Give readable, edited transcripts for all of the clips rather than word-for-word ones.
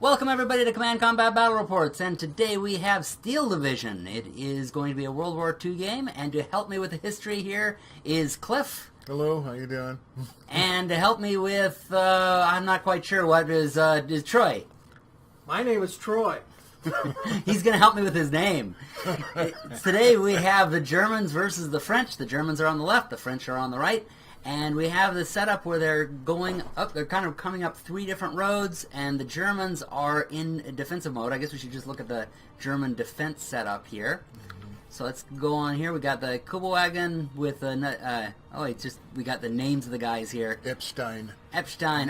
Welcome everybody to Command Combat Battle Reports, and today we have Steel Division. It is going to be a World War II game, and to help me with the history here is Cliff. Hello, how you doing? And to help me with, I'm not quite sure what, is Troy. My name is Troy. He's going to help me with his name. Today we have the Germans versus the French. The Germans are on the left, the French are on the right. And we have the setup where they're going up, they're kind of coming up three different roads, and the Germans are in defensive mode. I guess we should just look at the German defense setup here. So let's go on here. We got the Kubelwagen with we got the names of the guys here. Epstein.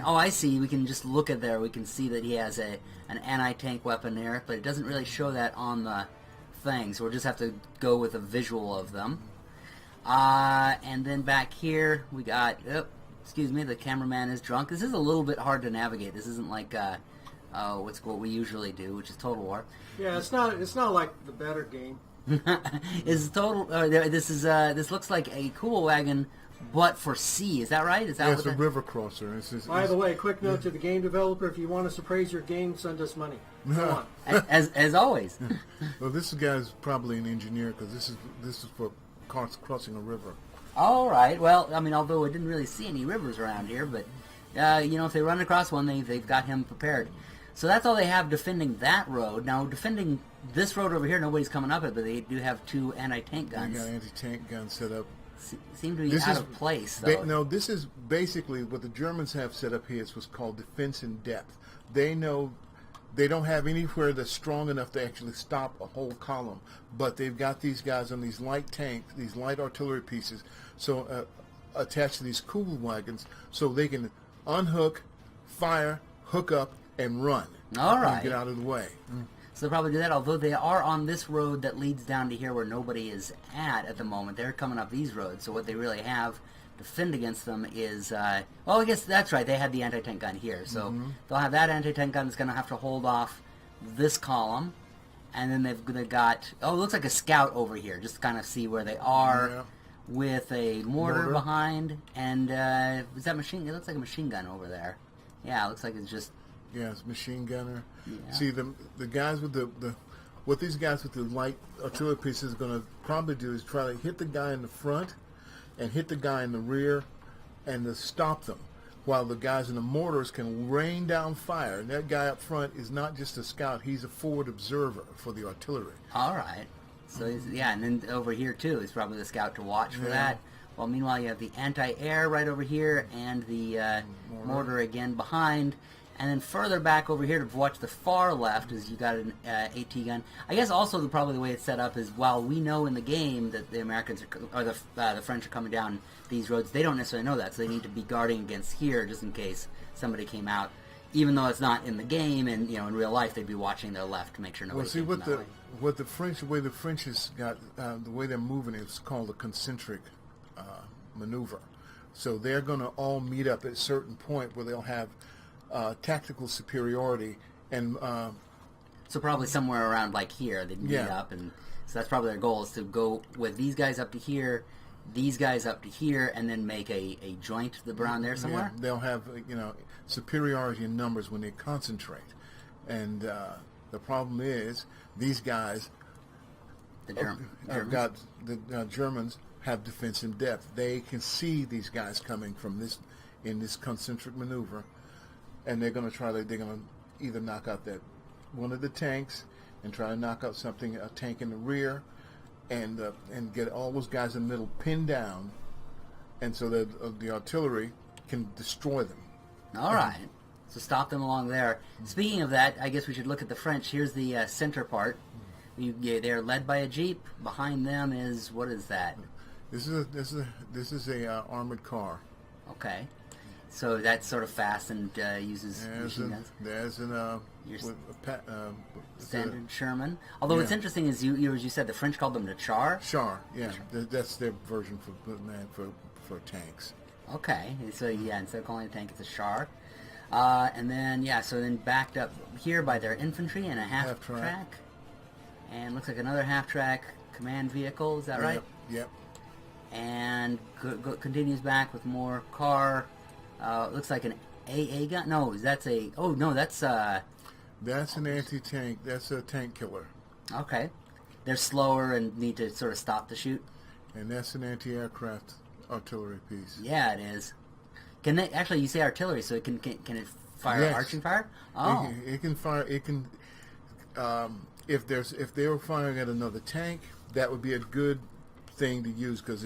Oh, I see. We can just look at there. We can see that he has an anti-tank weapon there, but it doesn't really show that on the thing, so we'll just have to go with a visual of them. And then back here we got, excuse me, the cameraman is drunk. This is a little bit hard to navigate. This isn't like what we usually do, which is Total War. Yeah, it's not like the better game. This looks like a Kubelwagen, but for sea. Is that right? Is that it's a river crosser. By the way, quick note to the game developer: if you want us to praise your game, send us money. Come on. as always. Well, this guy's probably an engineer because this is for crossing a river. All right. Well, I mean, although I didn't really see any rivers around here, but if they run across one, they've got him prepared. So that's all they have defending that road. Now, defending this road over here, nobody's coming up it, but they do have two anti-tank guns. They got anti-tank guns set up. Seem to be out of place, though. No, this is basically what the Germans have set up here. Is what's called defense in depth. They know they don't have anywhere that's strong enough to actually stop a whole column, but they've got these guys on these light tanks, these light artillery pieces, so attached to these Kubelwagens, so they can unhook, fire, hook up, and run. All right. And get out of the way. So they'll probably do that, although they are on this road that leads down to here where nobody is at the moment. They're coming up these roads, so what they really have to defend against them is, I guess that's right, they had the anti-tank gun here, so they'll have that anti-tank gun that's going to have to hold off this column, and then they've got, it looks like a scout over here, just to kind of see where they are, with a mortar behind, and is that machine? It looks like a machine gun over there. Yeah, it looks like it's just... Yeah, it's machine gunner. Yeah. See, the guys with what these guys with the light artillery pieces are going to probably do is try to hit the guy in the front and hit the guy in the rear and to stop them, while the guys in the mortars can rain down fire. And that guy up front is not just a scout, he's a forward observer for the artillery. All right. So, and then over here, too, is probably the scout to watch for that. Well, meanwhile, you have the anti-air right over here and the mortar again behind. And then further back over here to watch the far left is you got an AT gun. I guess also probably the way it's set up is while we know in the game that the Americans or the French are coming down these roads, they don't necessarily know that, so they need to be guarding against here just in case somebody came out. Even though it's not in the game, and in real life they'd be watching their left to make sure nobody. Well, see the way the French has got the way they're moving is called a concentric maneuver. So they're going to all meet up at a certain point where they'll have tactical superiority, and so probably somewhere around like here they'd meet up, and so that's probably their goal is to go with these guys up to here, these guys up to here, and then make a joint around there somewhere. Yeah, they'll have superiority in numbers when they concentrate, and the problem is these guys, the Germans have defense in depth. They can see these guys coming from in this concentric maneuver. And they're going to either knock out one of the tanks and try to knock out a tank in the rear, and get all those guys in the middle pinned down, and so that the artillery can destroy them. All right. So stop them along there. Speaking of that, I guess we should look at the French. Here's the center part. They're led by a jeep. Behind them is, what is that? This is a armored car. Okay. So that's sort of fast and uses machine guns. There's standard Sherman. Although what's interesting is as you said, the French called them the Char. Char, yeah, that's their version for tanks. Okay, so instead of calling it a tank, it's a Char. And then so then backed up here by their infantry and a half track, and looks like another half track command vehicle. Is that right? Yep. And continues back with more car. Looks like an AA gun. No, that's That's an anti-tank. That's a tank killer. Okay. They're slower and need to sort of stop the shoot. And that's an anti-aircraft artillery piece. Yeah, it is. Can they actually? You say artillery, so it can it fire Yes. arching fire? Oh, It can fire. It can. If they were firing at another tank, that would be a good thing to use because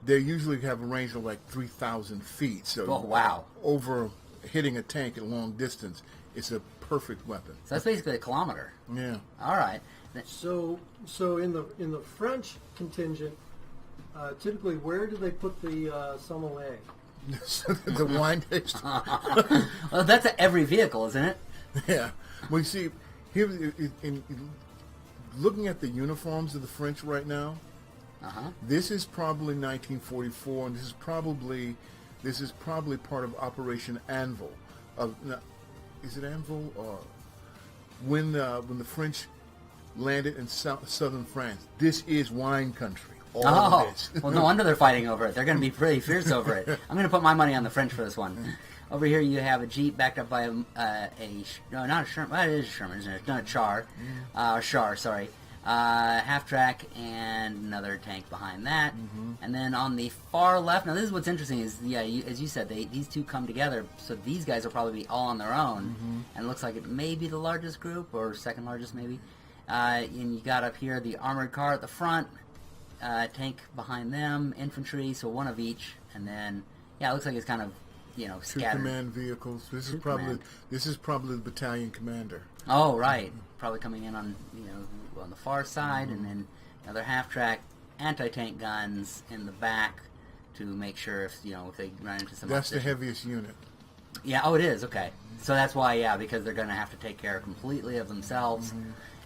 they usually have a range of like 3,000 feet. So Oh, wow. over hitting a tank at a long distance, it's a perfect weapon. so that's basically a kilometer. Yeah. All right. So in the French contingent, typically where do they put the Sommelier? The wine taste. Well, that's at every vehicle, isn't it? Yeah. Well, you see, here in looking at the uniforms of the French right now, this is probably 1944, and this is probably part of Operation Anvil. Is it Anvil or when the French landed in southern France? This is wine country. All of Oh, this. well, no wonder they're fighting over it. They're going to be pretty fierce over it. I'm going to put my money on the French for this one. Over here, you have a Jeep backed up by no, not a Sherman. Well, it is a Sherman, isn't it? It's not a Char. Char, sorry. Half track and another tank behind that. And then on the far left, now this is what's interesting is, as you said, these two come together, so these guys will probably be all on their own. And it looks like it may be the largest group, or second largest maybe. And you got up here the armored car at the front, tank behind them, infantry, so one of each. And then, it looks like it's kind of, Two scattered. command vehicles. This is command. probably the battalion commander. Oh, right. Probably coming in on on the far side, and then another half-track anti-tank guns in the back to make sure if they run into some. That's the opposition. heaviest unit. Yeah. Oh, it is. Okay. So that's why. Because they're going to have to take care completely of themselves.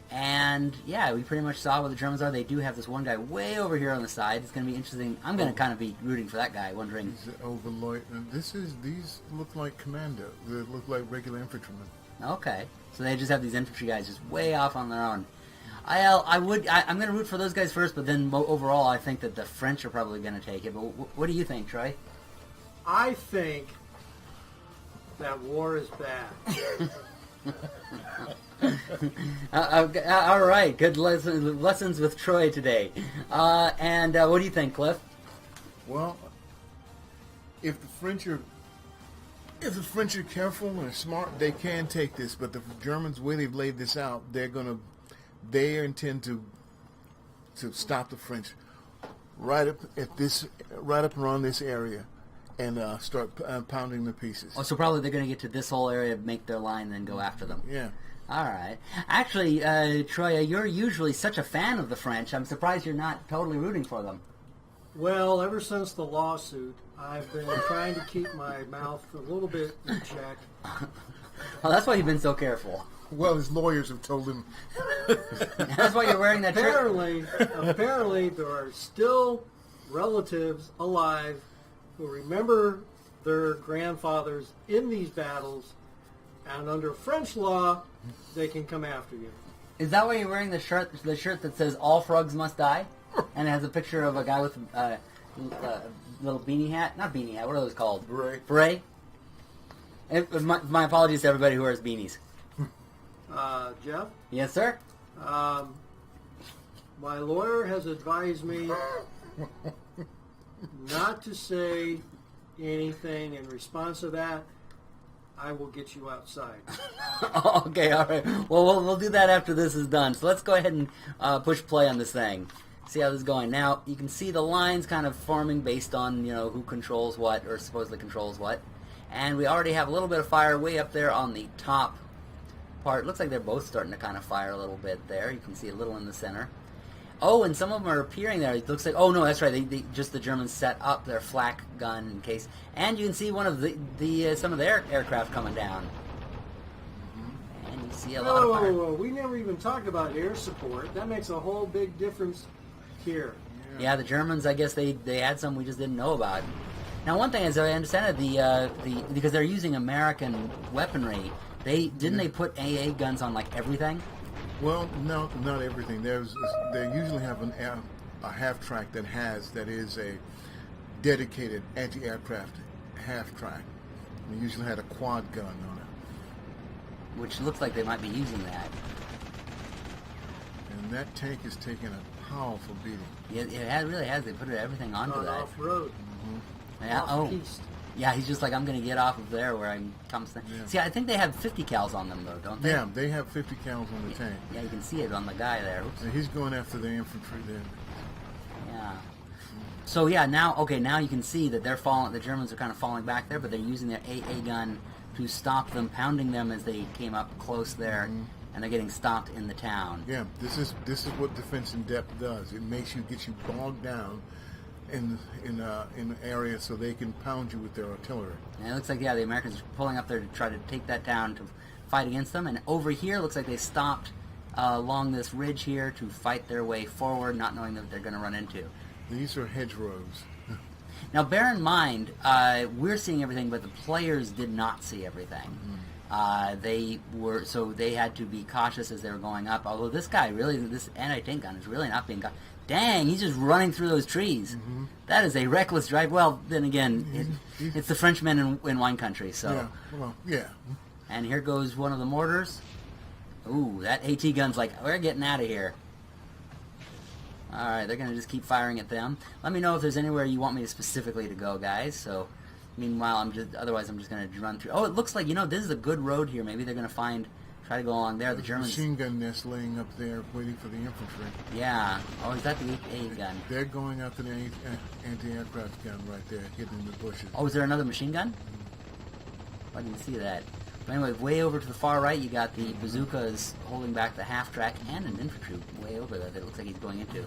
And we pretty much saw what the Germans are. They do have this one guy way over here on the side. It's going to be interesting. I'm going to kind of be rooting for that guy, wondering. He's overlord. These look like commando. They look like regular infantrymen. Okay, so they just have these infantry guys just way off on their own. I'm going to root for those guys first, but then overall, I think that the French are probably going to take it. But what do you think, Troy? I think that war is bad. All right, good lessons with Troy today. And what do you think, Cliff? Well, if the French are careful and smart, they can take this. But the Germans, the way they've laid this out, they intend to stop the French right up around this area, and start pounding the pieces. Oh, so probably they're going to get to this whole area, make their line, then go after them. Yeah. All right. Actually, Troy, you're usually such a fan of the French. I'm surprised you're not totally rooting for them. Well, ever since the lawsuit, I've been trying to keep my mouth a little bit in check. Well, that's why you've been so careful. Well, his lawyers have told him. That's why you're wearing that shirt. Apparently, there are still relatives alive who remember their grandfathers in these battles, and under French law, they can come after you. Is that why you're wearing the shirt that says "All frogs must die," and it has a picture of a guy with a little beanie hat? Not beanie hat. What are those called? Beret. Beret. My apologies to everybody who wears beanies. Jeff? Yes, sir. My lawyer has advised me not to say anything in response to that. I will get you outside. Okay, all right. Well, we'll do that after this is done. So let's go ahead and push play on this thing. See how this is going. Now, you can see the lines kind of forming based on, who controls what or supposedly controls what. And we already have a little bit of fire way up there on the top part. Looks like they're both starting to kind of fire a little bit there. You can see a little in the center. Oh, and some of them are appearing there. It looks like, oh no, that's right. They just the Germans set up their flak gun in case. And you can see one of some of their aircraft coming down. And you see a lot of fire. Whoa. We never even talked about air support. That makes a whole big difference here. Yeah, the Germans, I guess they had some we just didn't know about. Now, one thing, as I understand it, because they're using American weaponry, they put AA guns on like everything. Well, no, not everything. They usually have a half track that is a dedicated anti-aircraft half track. They usually had a quad gun on which looks like they might be using that. And that tank is taking a powerful beating. Yeah, it really has. They put everything onto that. Off road. Yeah. Off piste. Yeah, he's just like, I'm going to get off of there where I'm constantly... Yeah. See, I think they have 50 cals on them, though, don't they? Yeah, they have 50 cals on the tank. Yeah, you can see it on the guy there. Oops. And he's going after the infantry there. Yeah. So, yeah, now you can see that they're falling... The Germans are kind of falling back there, but they're using their AA gun to stop them, pounding them as they came up close there, and they're getting stopped in the town. Yeah, this is what defense in depth does. It gets you bogged down in an area so they can pound you with their artillery. And it looks like, the Americans are pulling up there to try to take that down to fight against them. And over here, looks like they stopped along this ridge here to fight their way forward, not knowing that they're going to run into. These are hedgerows. Now, bear in mind, we're seeing everything, but the players did not see everything. They had to be cautious as they were going up. Although this anti-tank gun is really not being cautious. Dang, he's just running through those trees. That is a reckless drive. Well, then again, it's the Frenchmen in wine country, so. Yeah, well, yeah. And here goes one of the mortars. Ooh, that AT gun's like, we're getting out of here. Alright, they're going to just keep firing at them. Let me know if there's anywhere you want me specifically to go, guys. So, meanwhile, otherwise I'm just going to run through. Oh, it looks like, this is a good road here. Maybe they're going to try to go along there. The Germans... Machine gun nest laying up there waiting for the infantry. Yeah. Oh, is that the AA gun? They're going after the anti-aircraft gun right there, hidden in the bushes. Oh, is there another machine gun? I didn't see that. But anyway, way over to the far right, you got the bazookas holding back the half-track and an infantry way over there that it looks like he's going into. Yeah.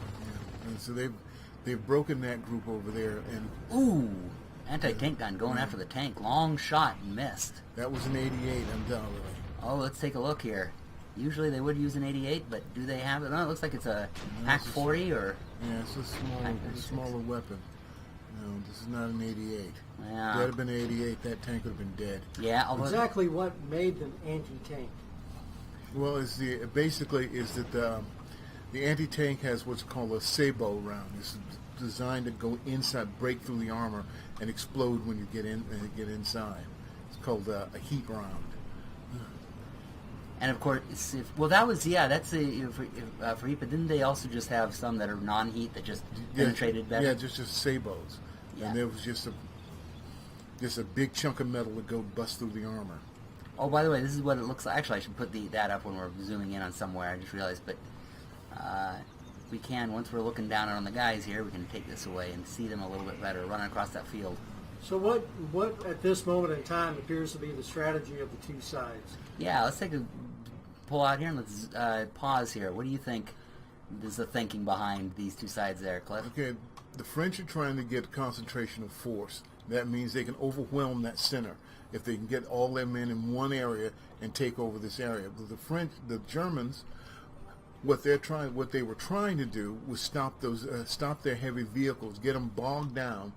And so they've broken that group over there. And ooh! Anti-tank gun going after the tank. Long shot and missed. That was an 88, undoubtedly. Oh, let's take a look here. Usually they would use an 88, but do they have it? No, it looks like it's a PaK 40 or... Yeah, it's a smaller weapon. No, this is not an 88. Yeah. If that had been an 88, that tank would have been dead. Yeah. Exactly what made them anti-tank? Well, basically the anti-tank has what's called a sabot round. It's designed to go inside, break through the armor, and explode when you get inside. It's called a heat round. And of course, that's for heat. But didn't they also just have some that are non-heat that just penetrated better? Yeah, just sabots. Yeah. And there was just a big chunk of metal that go bust through the armor. Oh, by the way, this is what it looks like. Actually, I should put that up when we're zooming in on somewhere. I just realized, but we can, once we're looking down on the guys here, we can take this away and see them a little bit better running across that field. So what at this moment in time appears to be the strategy of the two sides? Yeah, let's take a pull out here and let's pause here. What do you think is the thinking behind these two sides there, Cliff? Okay, the French are trying to get concentration of force. That means they can overwhelm that center if they can get all their men in one area and take over this area. But the Germans, what they were trying to do was stop their heavy vehicles, get them bogged down,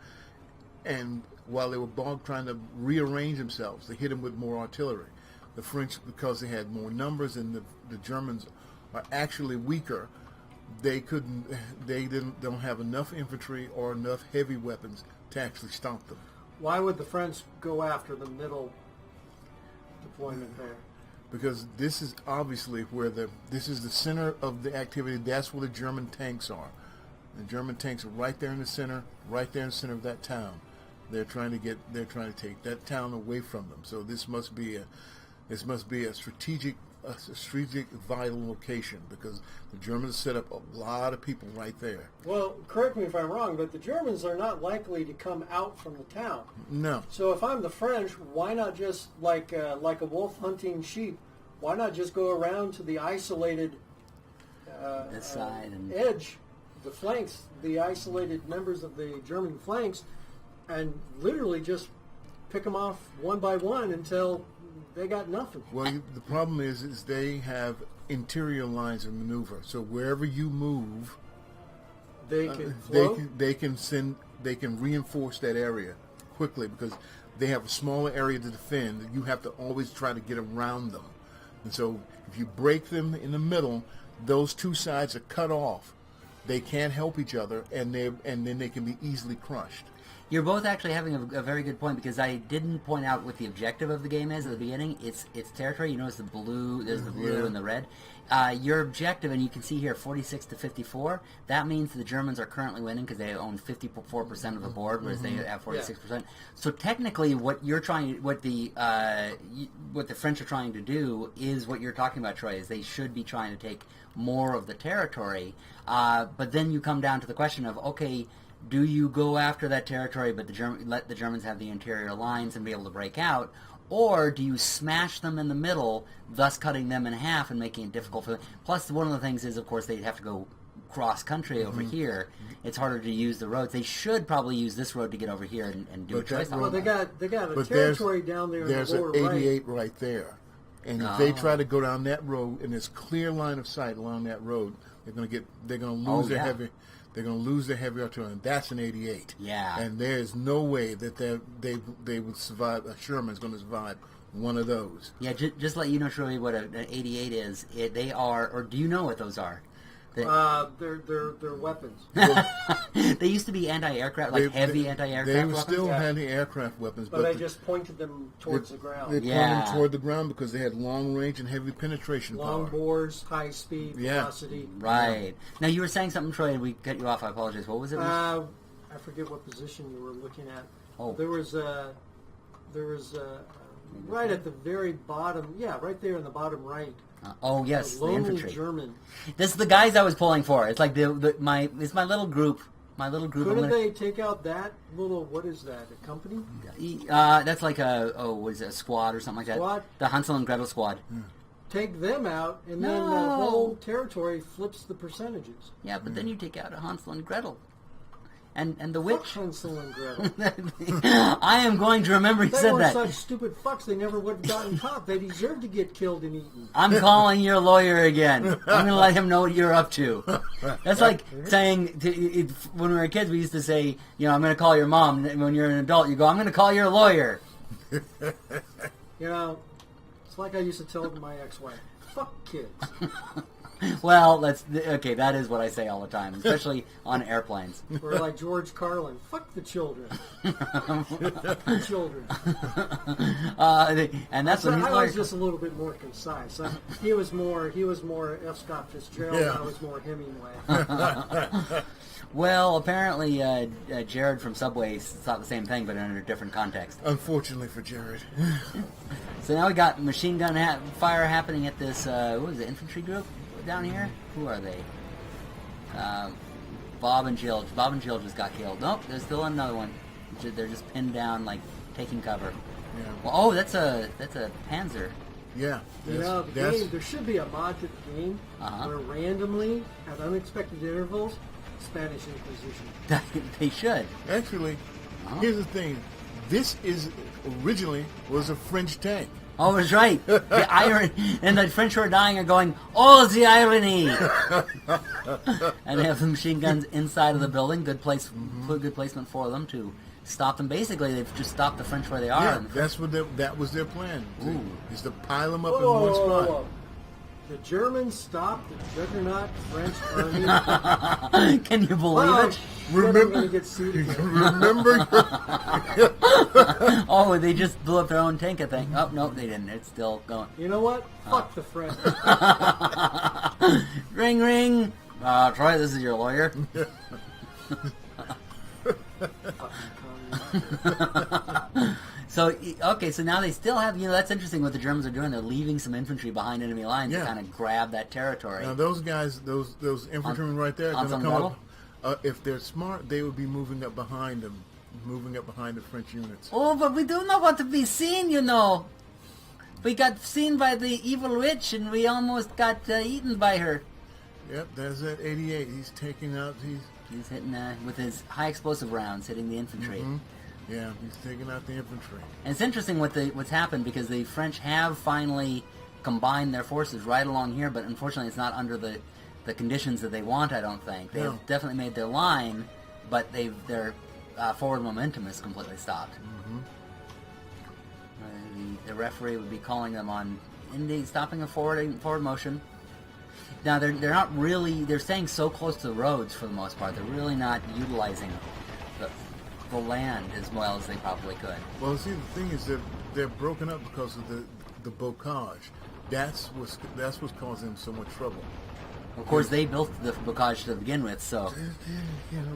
and while they were trying to rearrange themselves, they hit them with more artillery. The French, because they had more numbers and the Germans are actually weaker, they don't have enough infantry or enough heavy weapons to actually stop them. Why would the French go after the middle deployment there? Because this is obviously this is the center of the activity. That's where the German tanks are. The German tanks are right there in the center of that town. They're trying to take that town away from them. So this must be a strategic vital location because the Germans set up a lot of people right there. Well, correct me if I'm wrong, but the Germans are not likely to come out from the town. No. So if I'm the French, why not just like a wolf hunting sheep? Why not just go around to the isolated this side and edge, the flanks, the isolated members of the German flanks, and literally just pick them off one by one until they got nothing. Well, the problem is they have interior lines of maneuver. So wherever you move, they can float? they can reinforce that area quickly because they have a smaller area to defend. You have to always try to get around them. And so if you break them in the middle, those two sides are cut off. They can't help each other, and then they can be easily crushed. You're both actually having a very good point, because I didn't point out what the objective of the game is at the beginning. It's territory. You notice the blue, there's the blue and the red. Your objective, and you can see here, 46 to 54. That means the Germans are currently winning because they own 54% of the board, whereas they have 46%. So technically, what you're trying, what the French are trying to do is what you're talking about, Troy. Is they should be trying to take more of the territory, but then you come down to the question of, okay, do you go after that territory, but let the Germans have the interior lines and be able to break out, or do you smash them in the middle, thus cutting them in half and making it difficult for them? Plus, one of the things is, of course, they'd have to go cross-country over here. It's harder to use the roads. They should probably use this road to get over here and do a choice. Well, they got a territory down there in the lower There's an 88 right there. And if they try to go down that road, and there's clear line of sight along that road, they're going to lose their heavy. They're going to lose their heavy artillery, and that's an 88. Yeah. And there's no way that they would survive. Sherman's going to survive one of those. Yeah, just let you know, Troy, what an 88 is. They are, or do you know what those are? They're weapons. They used to be anti-aircraft, heavy anti-aircraft They weapons. Still anti-aircraft weapons, but I just pointed them towards the ground. They pointed them toward the ground because they had long range and heavy penetration Long power. bores, high speed, velocity. Right. Now you were saying something, Troy. We cut you off. I apologize. What was it? I forget what position you were looking at. Oh. There was right at the very bottom. Yeah, right there in the bottom right. Yes, the lonely infantry. German. This is the guys I was pulling for. It's like it's my little group. My little group. Couldn't they take out that little? What is that? A company? That's like what is it, a squad or something like that? Squad? The Hansel and Gretel squad. Take them out, and then the whole territory flips the percentages. Yeah, but then you take out a Hansel and Gretel. And the witch. Fuck Hansel and Gretel. I am going to remember you They said were that. such stupid fucks. They never would have gotten caught. They deserved to get killed and eaten. I'm calling your lawyer again. I'm going to let him know what you're up to. That's like saying, when we were kids, we used to say, I'm going to call your mom. And when you're an adult, you go, I'm going to call your lawyer. It's like I used to tell my ex-wife, fuck kids. Well, that is what I say all the time, especially on airplanes. Or like George Carlin, fuck the children. Fuck the children. And that's when he's I like, was just a little bit more concise. He was more F. Scott Fitzgerald. Yeah. I was more Hemingway. Well, apparently Jared from Subway thought the same thing, but in a different context. Unfortunately for Jared. So now we got machine gun fire happening at this, what is it, infantry group down here? Who are they? Bob and Jill. Bob and Jill just got killed. Nope, there's still another one. They're just pinned down, taking cover. Yeah. Well, that's a Panzer. Yeah. The game, there should be a mod to the game where randomly, at unexpected intervals, Spanish Inquisition. They should. Actually, here's the thing. This originally was a French tank. Oh, it's right. The irony, and the French who are dying are going, "Oh, the irony!" And they have the machine guns inside of the building. Good placement for them to stop them. Basically, they've just stopped the French where they are. Yeah, that was their plan. Is to pile them up in Whoa, one whoa, spot. whoa. The Germans stopped the juggernaut French army. Can you believe it? Remember, going to get sued again. Remember? Oh, they just blew up their own tank, I think. Oh, no, they didn't. It's still going. You know what? Fuck the French. Ring, ring. Troy, this is your lawyer. So, okay, so now they still have, that's interesting what the Germans are doing. They're leaving some infantry behind enemy lines to kind of grab that territory. Now, those guys, those infantrymen right there, are going to come up. If they're smart, they would be moving up behind them, moving up behind the French units. Oh, but we do not want to be seen, We got seen by the evil witch, and we almost got eaten by her. Yep, there's that 88. He's taking out... He's hitting with his high explosive rounds, hitting the infantry. Mm-hmm. Yeah, he's taking out the infantry. And it's interesting what's happened, because the French have finally combined their forces right along here, but unfortunately it's not under the conditions that they want, I don't think. They've definitely made their line, but their forward momentum is completely stopped. Mm-hmm. The referee would be calling them on stopping a forward motion. Now they're not really, they're staying so close to the roads for the most part. They're really not utilizing the land as well as they probably could. Well, see, the thing is that they're broken up because of the bocage. That's what's causing them so much trouble. Of course, they built the bocage to begin with, so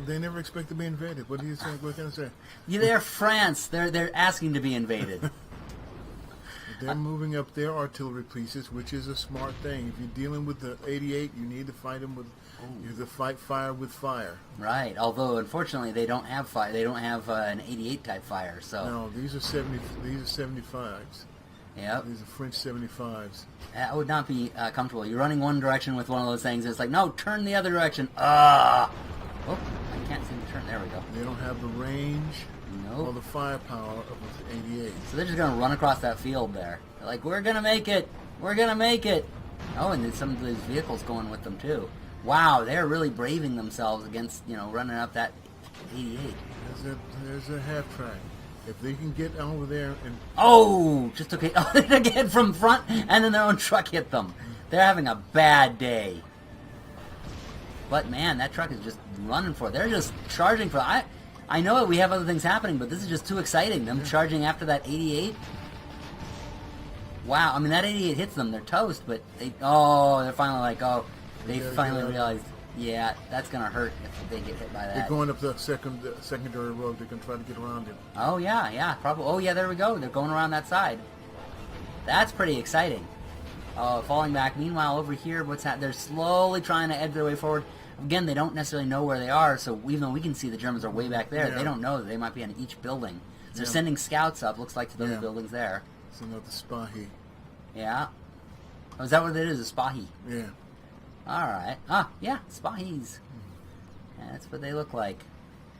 They never expect to be invaded. What do you think? What can I say? they're France. They're asking to be invaded. They're moving up their artillery pieces, which is a smart thing. If you're dealing with the 88, you need to fight them with. You have to fight fire with fire. Right. Although, unfortunately, they don't have fire. They don't have an 88 type fire. So No, these are 70. These are 75s. yep. These are French 75s. That would not be comfortable. You're running one direction with one of those things, and it's like, no, turn the other direction. Oh, I can't seem to turn. There we go. They don't have the range or Nope. the firepower of an 88. So they're just going to run across that field there. They're like, we're going to make it. We're going to make it. Oh, and there's some of these vehicles going with them, too. Wow, they're really braving themselves against, running up that 88. There's a half track. If they can get over there and Oh, just okay. Oh, they took a hit from front, and then their own truck hit them. They're having a bad day. But man, that truck is just running for it. They're just charging for it. I know that we have other things happening, but this is just too exciting. Them charging after that 88. Wow, I mean that 88 hits them, they're toast. But they're finally like, they gotta finally get out. realized, yeah, that's gonna hurt if they get hit by they're that. going up the secondary road, they can try to get around it. Oh yeah, probably. Oh yeah, there we go. They're going around that side. That's pretty exciting. Falling back. Meanwhile, over here, they're slowly trying to edge their way forward. Again, they don't necessarily know where they are, so even though we can see the Germans are way back there, Yeah. they don't know that they might be on each building. So they're Yeah. sending scouts up, looks like, to those Yeah. buildings there. It's another Spahi. Yeah. Oh, is that what it is? A Spahi? Yeah. Alright. Ah, yeah, Spahis. Yeah, that's what they look like.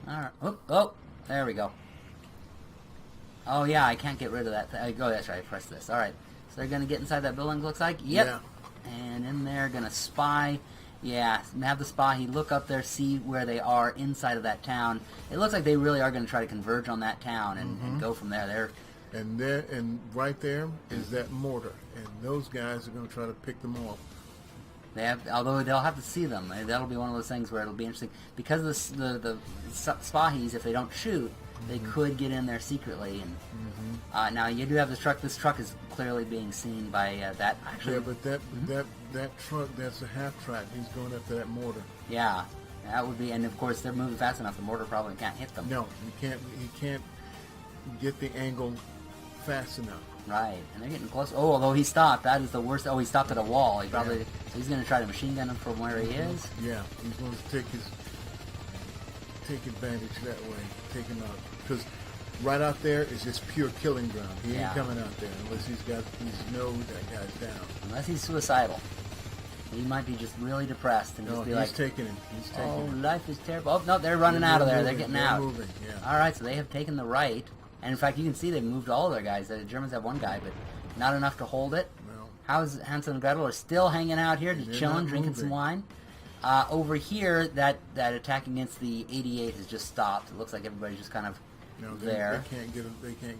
Alright. Oh, there we go. Oh, yeah, I can't get rid of that. Oh, that's right, I pressed this. Alright. So they're going to get inside that building, looks like? Yep. Yeah. And in there, going to spy. Yeah, have the Spahi look up there, see where they are inside of that town. It looks like they really are going to try to converge on that town and go from there. And right there is that mortar, and those guys are going to try to pick them off. Although they'll have to see them. That'll be one of those things where it'll be interesting because the Spahis, if they don't shoot, they could get in there secretly. And now you do have this truck. This truck is clearly being seen by that. Actually, Yeah, but that truck, that's a half track. He's going after that mortar. yeah, that would be. And of course, they're moving fast enough. The mortar probably can't hit them. No, he can't get the angle fast enough. Right, and they're getting close. Oh, although he stopped. That is the worst. Oh, he stopped at a wall. He probably. So he's going to try to machine gun him from where he is. Yeah, he's going to take advantage that way, take him out. Because right out there is just pure killing ground. He ain't Yeah. coming out there unless he's knows that guy's down. Unless he's suicidal. He might be just really depressed and No, just be he's like, taking him. He's taking oh, him. life is terrible. Oh, no, they're running out of there. They're getting out. Moving, yeah. All right, so they have taken the right. And in fact, you can see they've moved all of their guys. The Germans have one guy, but not enough to hold it. Well, How's Hansel and Gretel are still hanging out here, just They're chilling, not drinking some moving. wine. Over here, that attack against the 88 has just stopped. It looks like everybody's just kind of no, there. They can't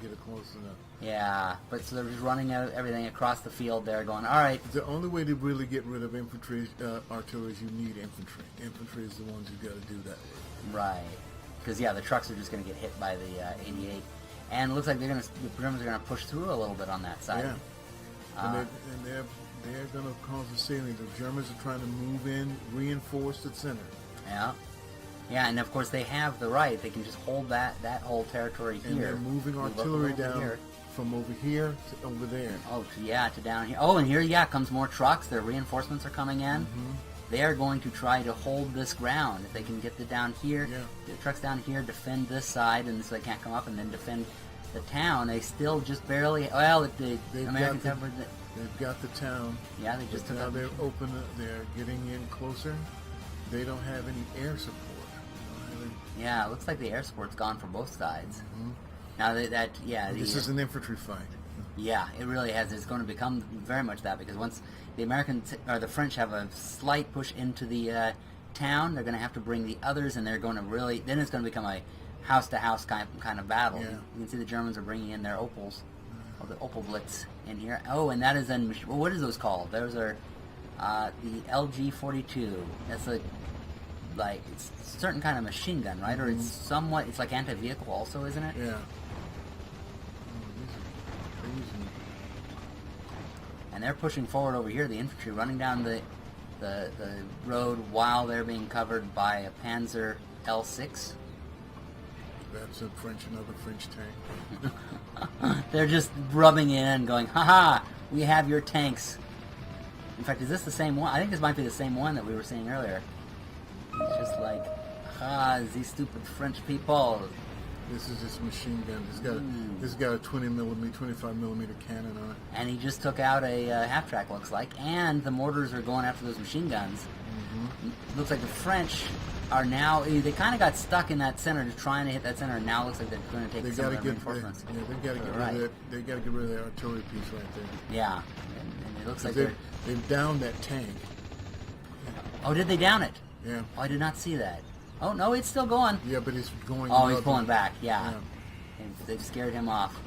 get it close enough. Yeah, but so they're just running out everything across the field there, going, all right. The only way to really get rid of infantry, artillery, is you need infantry. Infantry is the ones you got to do that with. Right. Because, yeah, the trucks are just going to get hit by the 88. And it looks like the Germans are going to push through a little bit on that side. Yeah. They're going to cause a salient. The Germans are trying to move in, reinforce the center. Yeah. Yeah, and of course they have the right. They can just hold that whole territory here. And they're moving Move up artillery over down here. from over here to over there. Oh, to down here. Oh, and here, comes more trucks. Their reinforcements are coming in. They are going to try to hold this ground. If they can get down here, Yeah. the trucks down here, defend this side, and so they can't come up and then defend the town. They still just barely. Well, the Americans have. They've got the town. Yeah, they just took Now up. they're open. They're getting in closer. They don't have any air support. They don't have any- Yeah, it looks like the air support's gone for both sides. Now This is an infantry fight. Yeah, it really has. It's going to become very much that because once the Americans or the French have a slight push into the town, they're going to have to bring the others, and they're going to really. Then it's going to become a house-to-house kind of battle. Yeah. You can see the Germans are bringing in their Opels, or the Opel Blitz in here. Oh, and that is then. What is those called? Those are the LG-42. That's a like it's a certain kind of machine gun, right? Or it's somewhat, it's like anti-vehicle also, isn't it? Yeah. And they're pushing forward over here, the infantry running down the road while they're being covered by a Panzer L6. That's another French tank. They're just rubbing in, going, haha, we have your tanks. In fact, is this the same one? I think this might be the same one that we were seeing earlier. It's just like, these stupid French people. This is this machine gun. This got a 25 millimeter cannon on it. And he just took out a half-track, looks like, and the mortars are going after those machine guns. Looks like the French are now, they kind of got stuck in that center, just trying to hit that center, and now it looks like they're going to take some of their reinforcements. They've got to get rid of that. They got to get rid of that artillery piece right there. Yeah, and it looks like they've downed that tank. Oh, did they down it? Yeah. Oh, I did not see that. Oh, no, it's still going. Yeah, but it's going. Oh, he's pulling back, yeah. They've scared him off.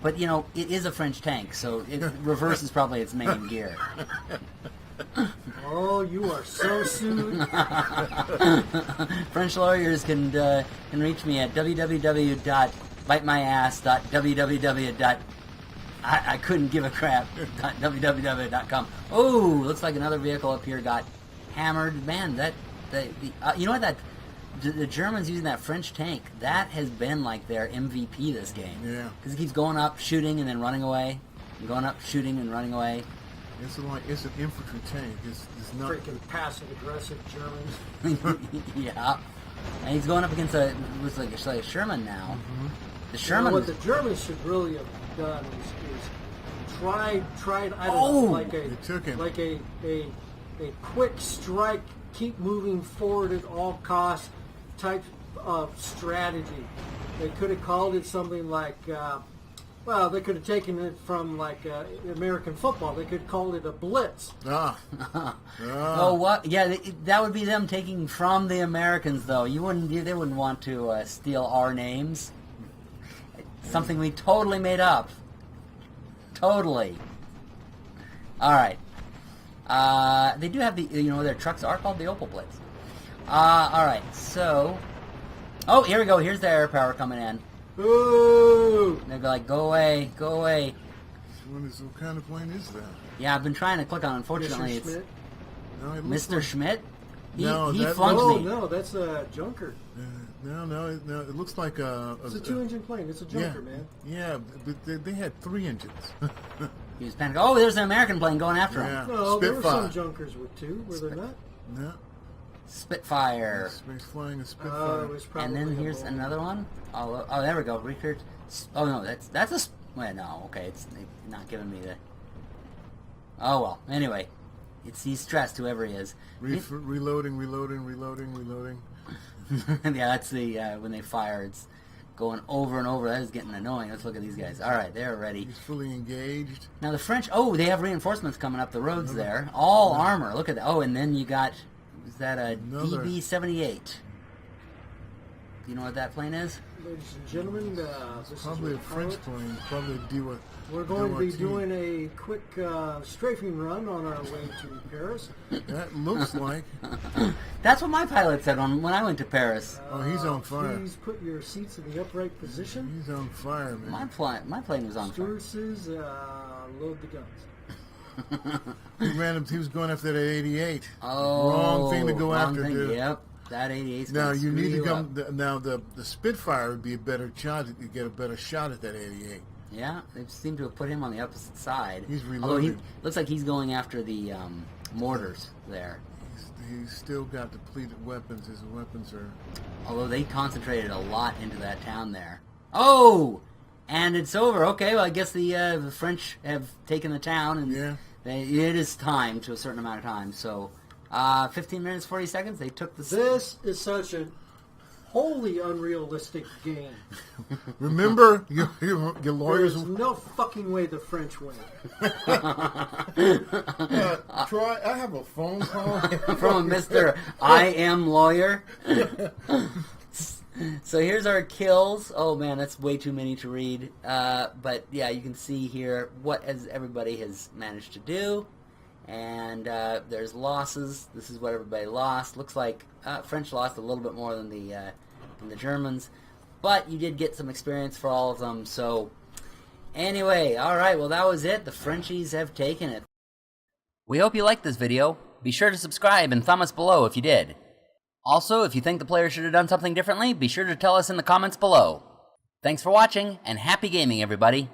But, you know, it is a French tank, so reverse is probably its main gear. Oh, you are so sued. French lawyers can reach me at www.bitemyass.www. I couldn't give a crap. www.com. Oh, looks like another vehicle up here got hammered. Man, you know what, the Germans using that French tank, that has been like their MVP this game. Yeah. Because it keeps going up, shooting, and then running away. And going up, shooting, and running away. It's an infantry tank. It's not Freaking passive-aggressive Germans. Yeah. And he's going up against looks like a Sherman now. The Sherman. What the Germans should really have done is tried. I don't know, like a quick strike, keep moving forward at all costs type of strategy. They could have called it something like. Well, they could have taken it from like American football. They could call it a blitz. Oh, what? Yeah, that would be them taking from the Americans, though. They wouldn't want to steal our names. Something we totally made up. Totally. All right. They do have their trucks are called the Opel Blitz. All right. So, here we go. Here's the air power coming in. Ooh! They're like, go away, go away. What kind of plane is that? Yeah, I've been trying to click on it. Unfortunately, Mr. Schmidt? No, it Mr. Schmidt? He that funked me. No, that's a junker. No, it looks like it's a two-engine plane. It's a junker, man. Yeah, but they had 3 engines. He was panicking. Oh, there's an American plane going after him. Yeah. No, there were Spitfire. some junkers with 2, were there not? No. Spitfire. He's flying a Oh, Spitfire. it was probably And then a here's Boeing. another one. Oh, there we go. Richard. Oh no, that's a. Wait, no. Okay, it's not giving me the. Oh well. Anyway, he's stressed. Whoever he is. Reloading. Yeah, that's the when they fire. It's going over and over. That is getting annoying. Let's look at these guys. All right, they're ready. He's fully engaged. Now the French. Oh, they have reinforcements coming up the roads there. All armor. Look at that. Oh, and then you got. Is that a DB-78? Do you know what that plane is? Ladies and gentlemen, this Probably is a French plane. Probably a D1. We're going to be doing a quick strafing run on our way to Paris. That looks like. That's what my pilot said when I went to Paris. Oh, he's on fire. Please put your seats in the upright position. He's on fire, man. My plane was on fire. Stewardesses, load the guns. He was going after that 88. Oh, wrong thing to go wrong after, thing. dude. Yep, that 88's Now gonna you need screw to come. up. Now the Spitfire would be a better shot. You get a better shot at that 88. Yeah, they seem to have put him on the opposite side. He's Although he reloading. looks like he's going after the mortars there. He's still got depleted weapons. His weapons are. Although they concentrated a lot into that town there. Oh, and it's over. Okay, well I guess the French have taken the town, and Yeah. it is time to a certain amount of time. So, 15 minutes 40 seconds. They took the. This is such a wholly unrealistic game. Remember, your lawyers. There's no fucking way the French win. Troy, I have a phone call From Mr. I Am Lawyer. So here's our kills. Oh man, that's way too many to read. But yeah, you can see here what everybody has managed to do. And there's losses. This is what everybody lost. Looks like French lost a little bit more than the Germans, but you did get some experience for all of them. So anyway, all right, well, that was it. The Frenchies have taken it. We hope you liked this video. Be sure to subscribe and thumb us below if you did. Also, if you think the players should have done something differently, be sure to tell us in the comments below. Thanks for watching, and happy gaming, everybody!